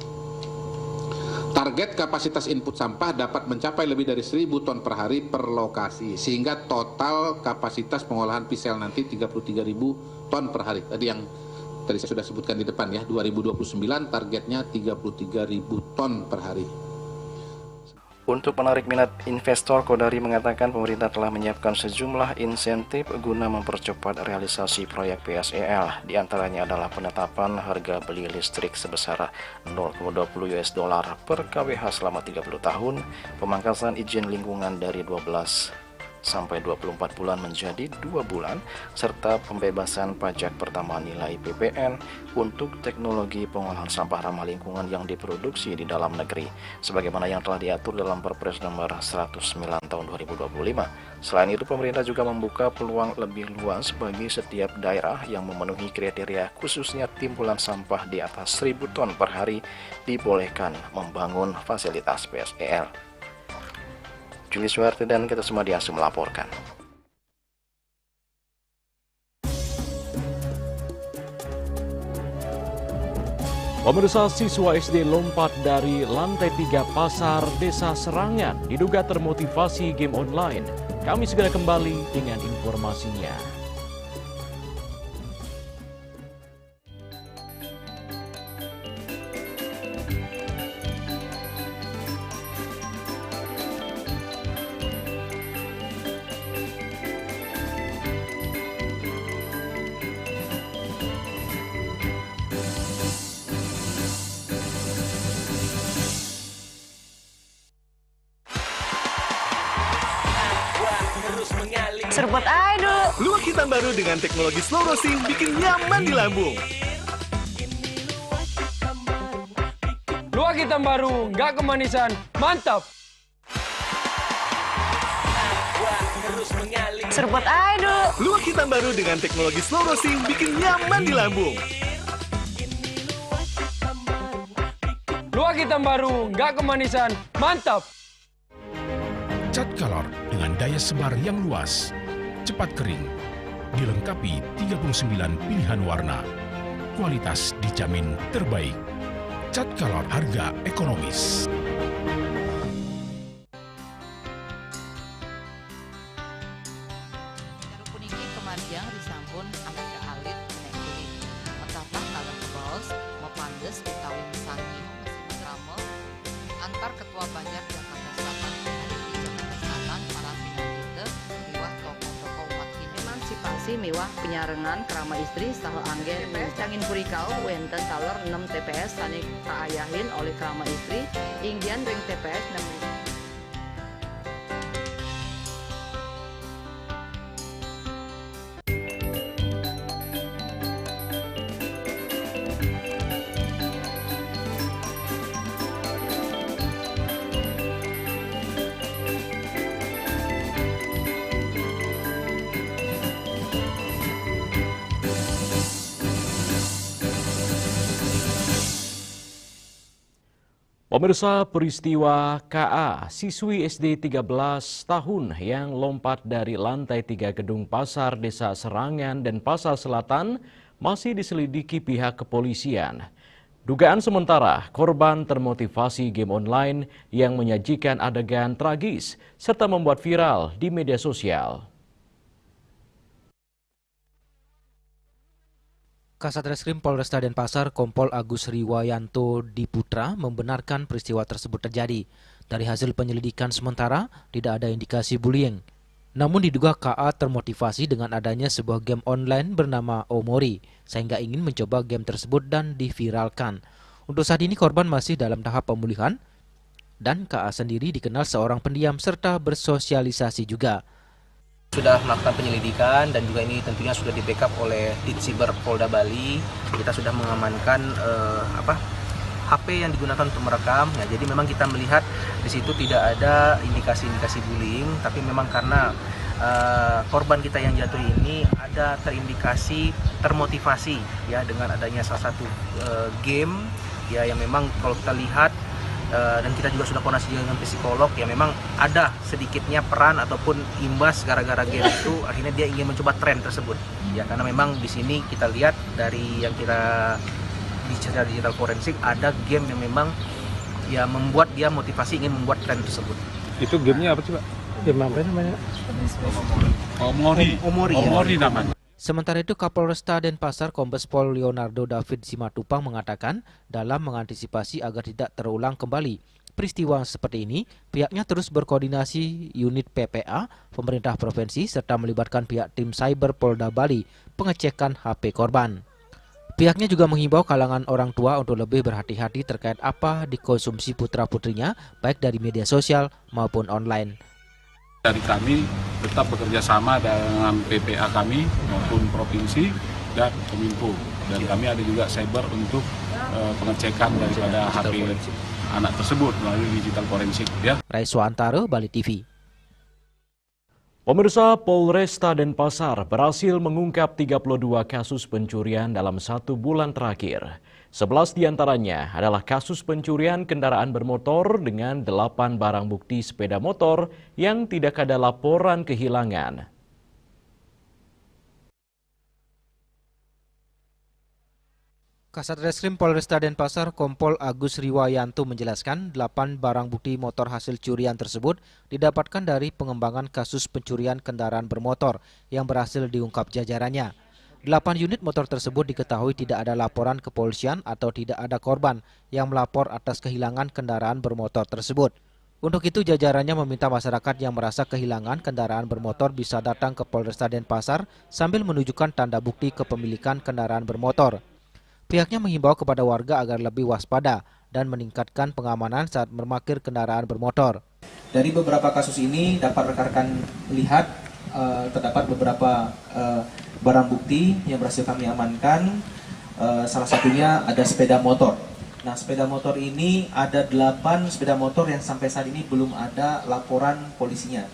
D: Target kapasitas input sampah dapat mencapai lebih dari 1.000 ton per hari per lokasi, sehingga total kapasitas pengolahan PSEL nanti 33.000 ton per hari. Tadi saya sudah sebutkan di depan ya, 2029 targetnya 33.000 ton per hari.
U: Untuk menarik minat investor, Qodari mengatakan pemerintah telah menyiapkan sejumlah insentif guna mempercepat realisasi proyek PSEL. Di antaranya adalah penetapan harga beli listrik sebesar $0,20 per kWh selama 30 tahun, pemangkasan izin lingkungan dari 12 sampai 24 bulan menjadi 2 bulan, serta pembebasan pajak pertambahan nilai PPN untuk teknologi pengolahan sampah ramah lingkungan yang diproduksi di dalam negeri, sebagaimana yang telah diatur dalam Perpres nomor 109 tahun 2025. Selain itu, pemerintah juga membuka peluang lebih luas bagi setiap daerah yang memenuhi kriteria, khususnya timbulan sampah di atas 1.000 ton per hari dibolehkan membangun fasilitas PSEL. Juli Suharti dan kita semua di ASU melaporkan.
B: Pemirsa, siswa SD lompat dari lantai 3 pasar Desa Serangan diduga termotivasi game online. Kami segera kembali dengan informasinya.
H: Serbot aja.
I: Luwak hitam baru dengan teknologi slow roasting bikin nyaman di lambung.
J: Luwak hitam baru, nggak kemanisan, mantap.
H: Serbot aja.
I: Luwak hitam baru dengan teknologi slow roasting bikin nyaman di lambung.
J: Luwak hitam baru, nggak kemanisan, mantap.
K: Cat Color dengan daya sebar yang luas, cepat kering, dilengkapi 39 pilihan warna. Kualitas dijamin terbaik. Cat Color, harga ekonomis.
Q: Puniki kemariang disampun anak kealit nek kulit. Metapah kalem kebaos, mepandes utawi mesangi, drama antar Ketua Banjar Jakarta Selatan di Jakarta Selatan para pinangita miwah tokoh-tokoh umat Hindu. Emansipasi miwah penyarengan kerama istri saha anggen cangin purikau wenten taler 6 TPS sanik kaayahin oleh kerama istri inggian ring TPS 6.
B: Pemirsa, peristiwa KA, siswi SD 13 tahun yang lompat dari lantai 3 gedung pasar Desa Serangan dan Pasar Selatan masih diselidiki pihak kepolisian. Dugaan sementara, korban termotivasi game online yang menyajikan adegan tragis serta membuat viral di media sosial.
C: Kasatreskrim Polresta Denpasar Kompol Agus Riwayanto Diputra membenarkan peristiwa tersebut terjadi. Dari hasil penyelidikan sementara, tidak ada indikasi bullying. Namun diduga KA termotivasi dengan adanya sebuah game online bernama Omori, sehingga ingin mencoba game tersebut dan diviralkan. Untuk saat ini korban masih dalam tahap pemulihan, dan KA sendiri dikenal seorang pendiam serta bersosialisasi juga.
E: Sudah melakukan penyelidikan dan juga ini tentunya sudah di-backup oleh Ditsiber Polda Bali. Kita sudah mengamankan HP yang digunakan untuk merekam. Ya, jadi memang kita melihat di situ tidak ada indikasi-indikasi bullying, tapi memang karena korban kita yang jatuh ini ada terindikasi termotivasi ya dengan adanya salah satu game ya yang memang kalau kita lihat dan kita juga sudah koordinasi dengan psikolog ya memang ada sedikitnya peran ataupun imbas gara-gara game itu akhirnya dia ingin mencoba tren tersebut ya karena memang di sini kita lihat dari yang kita bicara digital forensik ada game yang memang ya membuat dia motivasi ingin membuat tren tersebut.
M: Itu gamenya apa sih Pak? Game apa namanya?
E: Omori
M: namanya.
C: Sementara itu, Kapolresta Denpasar Kombes Pol Leonardo David Simatupang mengatakan dalam mengantisipasi agar tidak terulang kembali peristiwa seperti ini, pihaknya terus berkoordinasi unit PPA, pemerintah provinsi, serta melibatkan pihak tim cyber Polda Bali pengecekan HP korban. Pihaknya juga menghimbau kalangan orang tua untuk lebih berhati-hati terkait apa dikonsumsi putra-putrinya, baik dari media sosial maupun online.
V: Dari kami tetap bekerja sama dengan PPA kami maupun provinsi dan Kominfo. Dan kami ada juga cyber untuk pengecekan daripada HP anak tersebut melalui digital forensik. Ya.
C: Raiswantara, Bali TV.
B: Pemirsa, Polresta Denpasar berhasil mengungkap 32 kasus pencurian dalam 1 bulan terakhir. 11 diantaranya adalah kasus pencurian kendaraan bermotor dengan 8 barang bukti sepeda motor yang tidak ada laporan kehilangan.
C: Kasatreskrim Polresta Denpasar Kompol Agus Riwayanto menjelaskan 8 barang bukti motor hasil curian tersebut didapatkan dari pengembangan kasus pencurian kendaraan bermotor yang berhasil diungkap jajarannya. 8 unit motor tersebut diketahui tidak ada laporan kepolisian atau tidak ada korban yang melapor atas kehilangan kendaraan bermotor tersebut. Untuk itu jajarannya meminta masyarakat yang merasa kehilangan kendaraan bermotor bisa datang ke Polresta Denpasar sambil menunjukkan tanda bukti kepemilikan kendaraan bermotor. Pihaknya menghimbau kepada warga agar lebih waspada dan meningkatkan pengamanan saat memarkir kendaraan bermotor.
E: Dari beberapa kasus ini dapat rekan-rekan lihat terdapat beberapa barang bukti yang berhasil kami amankan. Salah satunya ada sepeda motor. Nah, sepeda motor ini ada 8 sepeda motor yang sampai saat ini belum ada laporan polisinya.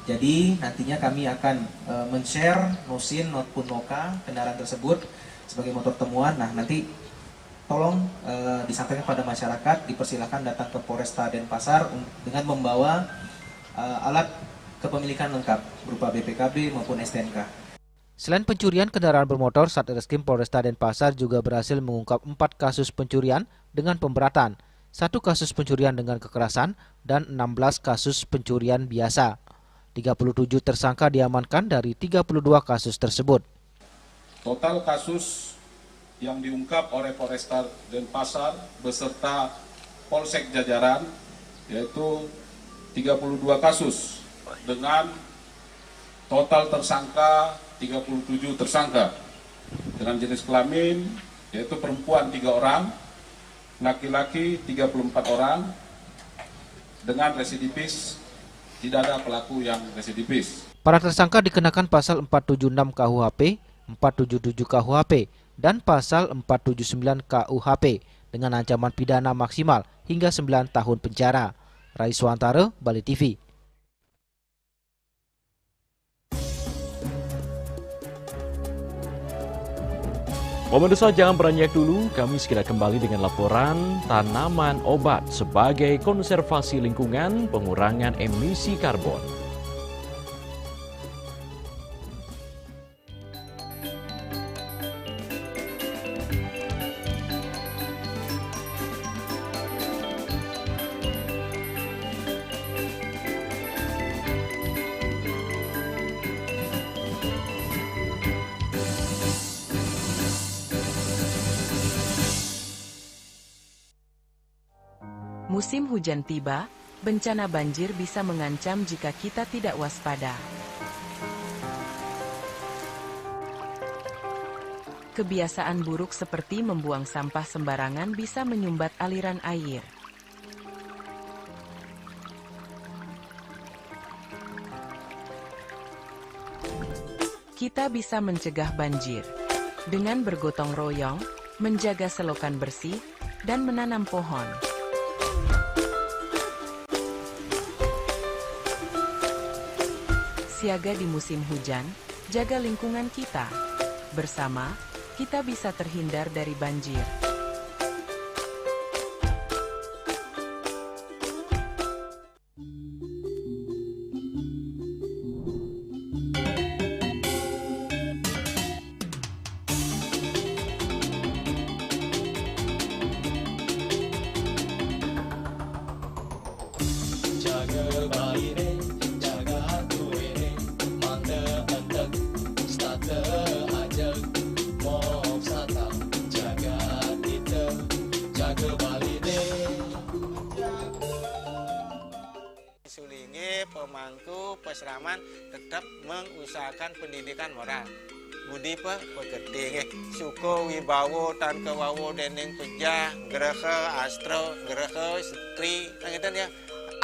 E: Jadi nantinya kami akan men-share nosin maupun noka kendaraan tersebut sebagai motor temuan. Nah, nanti tolong disampaikan pada masyarakat, dipersilakan datang ke Polresta Denpasar dengan membawa alat kepemilikan lengkap berupa BPKB maupun STNK.
C: Selain pencurian kendaraan bermotor, Satreskrim Polresta Denpasar juga berhasil mengungkap 4 kasus pencurian dengan pemberatan, 1 kasus pencurian dengan kekerasan, dan 16 kasus pencurian biasa. 37 tersangka diamankan dari 32 kasus tersebut.
P: Total kasus yang diungkap oleh Polresta Denpasar beserta Polsek jajaran yaitu 32 kasus dengan total tersangka 37 tersangka dengan jenis kelamin yaitu perempuan 3 orang, laki-laki 34 orang dengan residivis, tidak ada pelaku yang residivis.
C: Para tersangka dikenakan pasal 476 KUHP, 477 KUHP, dan pasal 479 KUHP dengan ancaman pidana maksimal hingga 9 tahun penjara. Raiswantara, Bali TV.
B: Pemirsa jangan beranjak dulu, kami segera kembali dengan laporan tanaman obat sebagai konservasi lingkungan, pengurangan emisi karbon.
A: Musim hujan tiba, bencana banjir bisa mengancam jika kita tidak waspada. Kebiasaan buruk seperti membuang sampah sembarangan bisa menyumbat aliran air. Kita bisa mencegah banjir dengan bergotong royong, menjaga selokan bersih, dan menanam pohon. Siaga di musim hujan, jaga lingkungan kita. Bersama, kita bisa terhindar dari banjir.
F: Pemangku peseraman tetap mengusahakan pendidikan moral. Budi pekerti suko wibawo tan kewawo dening pejah gereha astro gereha setri nangiten ya.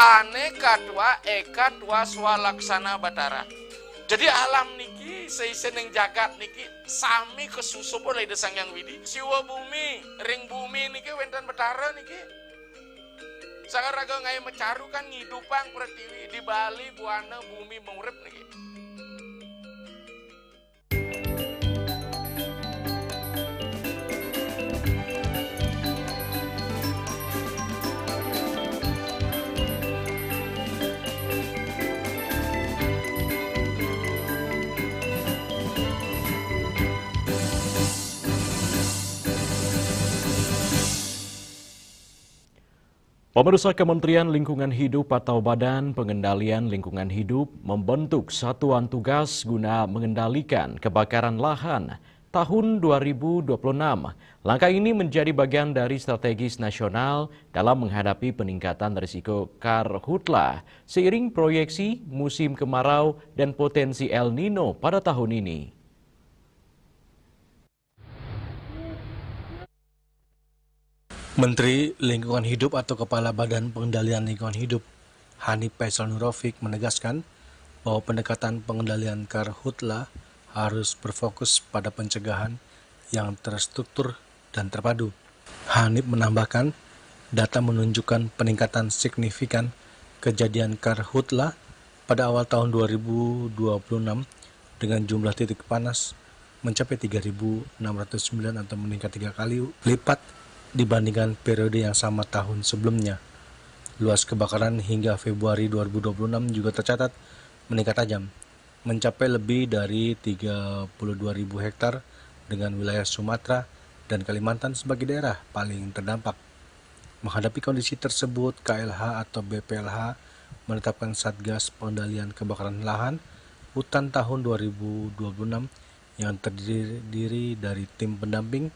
W: Aneka dua eka dua swalaksana batara. Jadi alam niki seisen yang jagat niki sami kesusup oleh desang yang widi. Siwa bumi, ring bumi niki wenten batara niki. Sangat raga ngai mecaru kan ngidupang pertiwi di Bali buana bumi mengurip niki.
B: Pemirsa, Kementerian Lingkungan Hidup atau Badan Pengendalian Lingkungan Hidup membentuk satuan tugas guna mengendalikan kebakaran lahan tahun 2026. Langkah ini menjadi bagian dari strategis nasional dalam menghadapi peningkatan risiko karhutla seiring proyeksi musim kemarau dan potensi El Nino pada tahun ini.
S: Menteri Lingkungan Hidup atau Kepala Badan Pengendalian Lingkungan Hidup, Hani Faisal Nurofik menegaskan bahwa pendekatan pengendalian karhutla harus berfokus pada pencegahan yang terstruktur dan terpadu. Hani menambahkan, data menunjukkan peningkatan signifikan kejadian karhutla pada awal tahun 2026 dengan jumlah titik panas mencapai 3.609 atau meningkat 3 kali lipat dibandingkan periode yang sama tahun sebelumnya. Luas kebakaran hingga Februari 2026 juga tercatat meningkat tajam, mencapai lebih dari 32.000 hektar dengan wilayah Sumatera dan Kalimantan sebagai daerah paling terdampak. Menghadapi kondisi tersebut, KLH atau BPLH menetapkan Satgas Pengendalian Kebakaran Lahan Hutan tahun 2026 yang terdiri dari tim pendamping,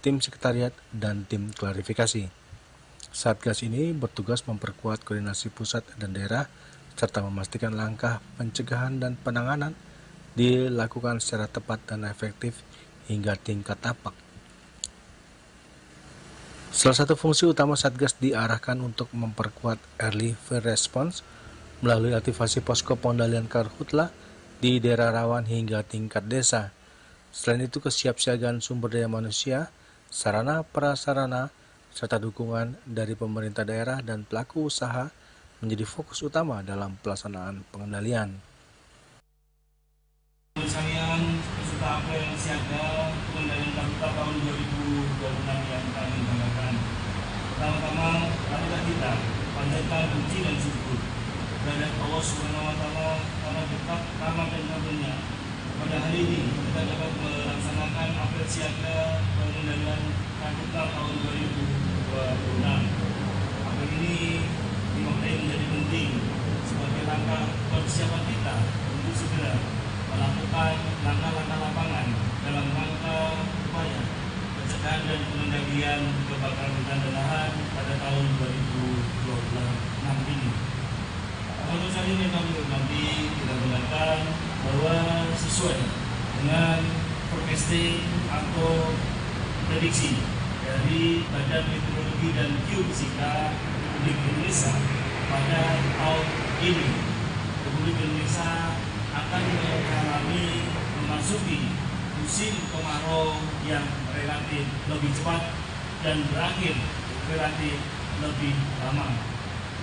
S: tim sekretariat, dan tim klarifikasi. Satgas ini bertugas memperkuat koordinasi pusat dan daerah, serta memastikan langkah pencegahan dan penanganan dilakukan secara tepat dan efektif hingga tingkat tapak. Salah satu fungsi utama Satgas diarahkan untuk memperkuat early fire response melalui aktivasi posko pengendalian karhutla di daerah rawan hingga tingkat desa. Selain itu, kesiapsiagaan sumber daya manusia, sarana prasarana, serta dukungan dari pemerintah daerah dan pelaku usaha menjadi fokus utama dalam pelaksanaan pengendalian.
T: Sekalian peserta apel siaga pengendalian karhutla tahun 2026 yang kami banggakan. Pertama-tama, marilah kita panjatkan puji dan syukur terhadap Allah Subhanahu wa Ta'ala karena berkat rahmat dan karunia. Pada hari ini kita dapat melaksanakan apel siaga pengendalian karhutla tahun 2026. Apel ini dimaknai menjadi penting sebagai langkah persiapan kita untuk segera melakukan langkah-langkah lapangan dalam rangka upaya pencegahan dan pengendalian kebakaran hutan dan lahan pada tahun 2026 ini. Tentu saja yang kami hormati, kita mengatakan bahwa sesuai dengan forecasting atau prediksi dari Badan Meteorologi dan Geofisika Republik Indonesia pada tahun ini, Republik Indonesia akan mengalami memasuki musim kemarau yang relatif lebih cepat dan berakhir relatif lebih lama.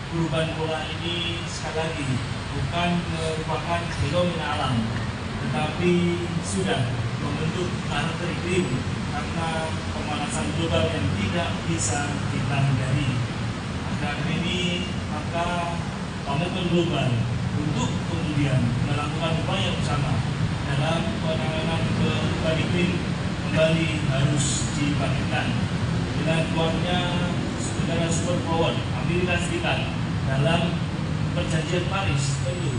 T: Perubahan pola ini sekali lagi bukan merupakan fenomena alam, tetapi sudah membentuk karakter iklim karena pemanasan global yang tidak bisa kita hindari. Akhir ini maka komitmen global untuk kemudian melakukan upaya bersama dalam penanganan perubahan iklim kembali harus dibangkitkan. Dengan keluarnya negara superpower Amerika Serikat dalam perjanjian Paris tentu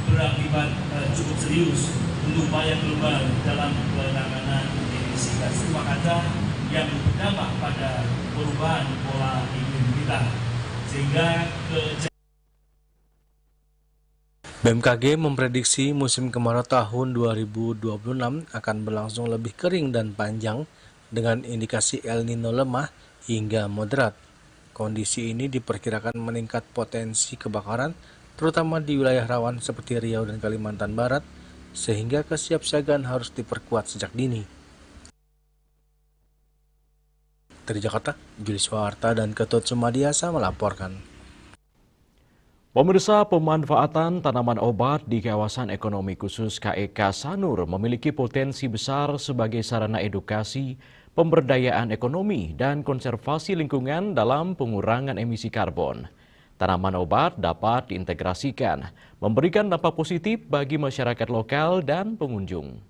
T: berakibat cukup serius untuk upaya global dalam penanganan emisi gas rumah kaca yang berdampak pada perubahan pola iklim kita, sehingga
S: BMKG memprediksi musim kemarau tahun 2026 akan berlangsung lebih kering dan panjang dengan indikasi El Nino lemah hingga moderat. Kondisi ini diperkirakan meningkat potensi kebakaran, terutama di wilayah rawan seperti Riau dan Kalimantan Barat, sehingga kesiapsiagaan harus diperkuat sejak dini. Dari Jakarta, Julius Warta dan Ketut Sumadiasa melaporkan.
B: Pemirsa, pemanfaatan tanaman obat di kawasan ekonomi khusus KEK Sanur memiliki potensi besar sebagai sarana edukasi, pemberdayaan ekonomi, dan konservasi lingkungan dalam pengurangan emisi karbon. Tanaman obat dapat diintegrasikan, memberikan dampak positif bagi masyarakat lokal dan pengunjung.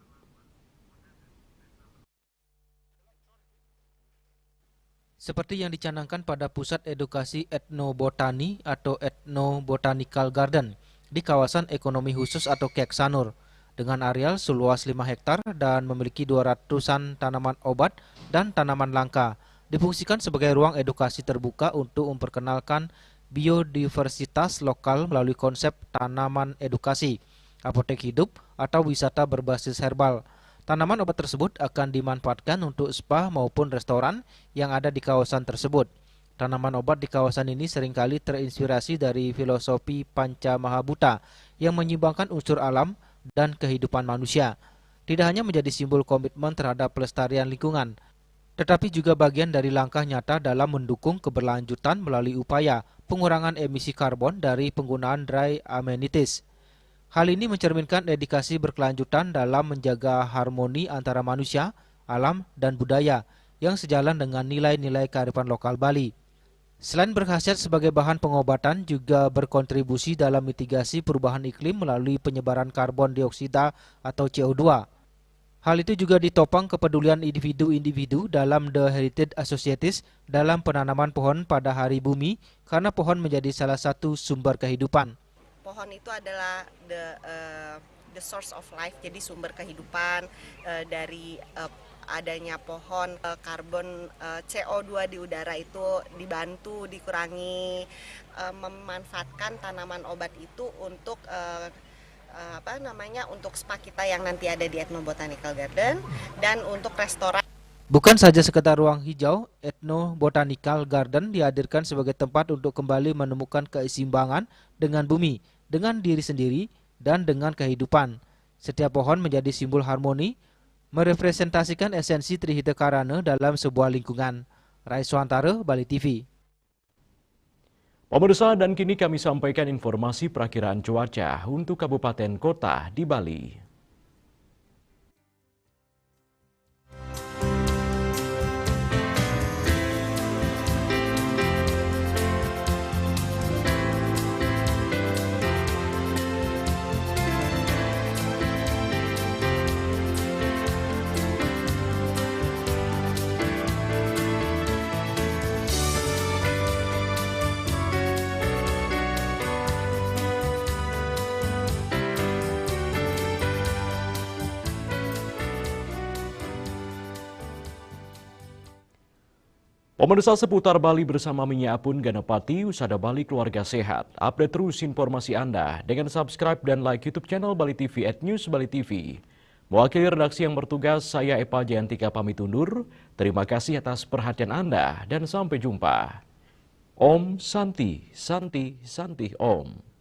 C: Seperti yang dicanangkan pada Pusat Edukasi Etnobotani atau Ethnobotanical Garden di kawasan ekonomi khusus atau KEK Sanur, dengan areal seluas 5 hektar dan memiliki 200-an tanaman obat dan tanaman langka, difungsikan sebagai ruang edukasi terbuka untuk memperkenalkan biodiversitas lokal melalui konsep tanaman edukasi, apotek hidup, atau wisata berbasis herbal. Tanaman obat tersebut akan dimanfaatkan untuk spa maupun restoran yang ada di kawasan tersebut. Tanaman obat di kawasan ini seringkali terinspirasi dari filosofi Panca Mahabhuta yang menyeimbangkan unsur alam dan kehidupan manusia. Tidak hanya menjadi simbol komitmen terhadap pelestarian lingkungan, tetapi juga bagian dari langkah nyata dalam mendukung keberlanjutan melalui upaya pengurangan emisi karbon dari penggunaan dry amenities. Hal ini mencerminkan dedikasi berkelanjutan dalam menjaga harmoni antara manusia, alam, dan budaya yang sejalan dengan nilai-nilai kearifan lokal Bali. Selain berkhasiat sebagai bahan pengobatan, juga berkontribusi dalam mitigasi perubahan iklim melalui penyebaran karbon dioksida atau CO2. Hal itu juga ditopang kepedulian individu-individu dalam The Heritage Associates dalam penanaman pohon pada Hari Bumi, karena pohon menjadi salah satu sumber kehidupan.
L: Pohon itu adalah the source of life, jadi sumber kehidupan. Dari adanya pohon, karbon CO2 di udara itu dibantu dikurangi. Memanfaatkan tanaman obat itu untuk untuk spa kita yang nanti ada di Ethnobotanical Garden dan untuk restoran.
C: Bukan saja sekedar ruang hijau, Ethnobotanical Garden dihadirkan sebagai tempat untuk kembali menemukan keseimbangan dengan bumi, dengan diri sendiri, dan dengan kehidupan. Setiap pohon menjadi simbol harmoni, merepresentasikan esensi Trihita Karana dalam sebuah lingkungan. Raiswantara, Bali TV.
B: Pemirsa, dan kini kami sampaikan informasi perakiraan cuaca untuk kabupaten kota di Bali. Pemirsa seputar Bali bersama Minya Apun Ganapati, Usada Bali Keluarga Sehat. Update terus informasi Anda dengan subscribe dan like YouTube channel Bali TV @newsbali.tv. Mewakili redaksi yang bertugas, saya Epa Jayantika pamit undur. Terima kasih atas perhatian Anda dan sampai jumpa. Om Santi, Santi, Santi Om.